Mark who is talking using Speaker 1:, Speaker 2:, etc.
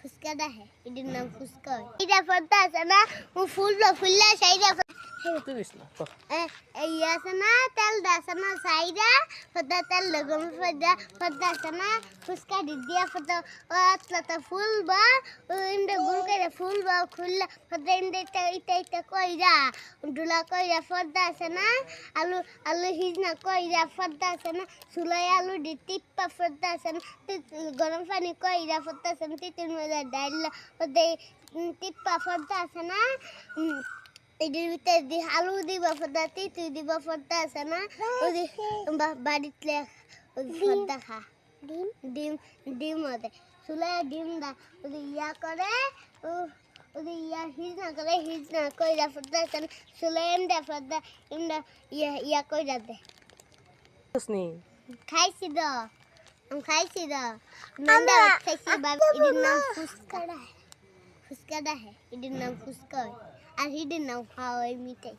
Speaker 1: ফুচকাটা है इधर नाम फुसका है इधर फरता है ना वो फुल्ला साइडा
Speaker 2: তুই দিস না তো
Speaker 1: या सना तेल दासना साइडा फदा तेल लगम फदा सना फुसका दिया फदा अतला फुल बा इंदे गुल के फुल बा खुल्ला फदा इंदे इता कोइरा डुला कोइरा फदा सना आलू हिजना कोइरा फदा सना सुलाई आलू दि टिप्पा फदा सना गरम पानी कोइरा फदा सना तितुन मजा डाल फदा टिप्पा फदा सना इधर भीतर दी आलू दिबा फदा तितु दिबा फदा सना ओदी बाड़ीत ले फदा खा ডিম ওদে সুলাই ডিম দা ওদি ইয়া করে ওদি ইয়া হিজনা কইরা ফদা সন সুলাই এন্ডা ফদা ইন্ডা ইয়া কইরা দে
Speaker 2: নি
Speaker 1: খাইছি দা খাইছি দা নন্দা খাইছি বাবা ইদিন নাম ফুসকাটা है इधर नाम फुसका है और इधर नाम खाओ मिठाई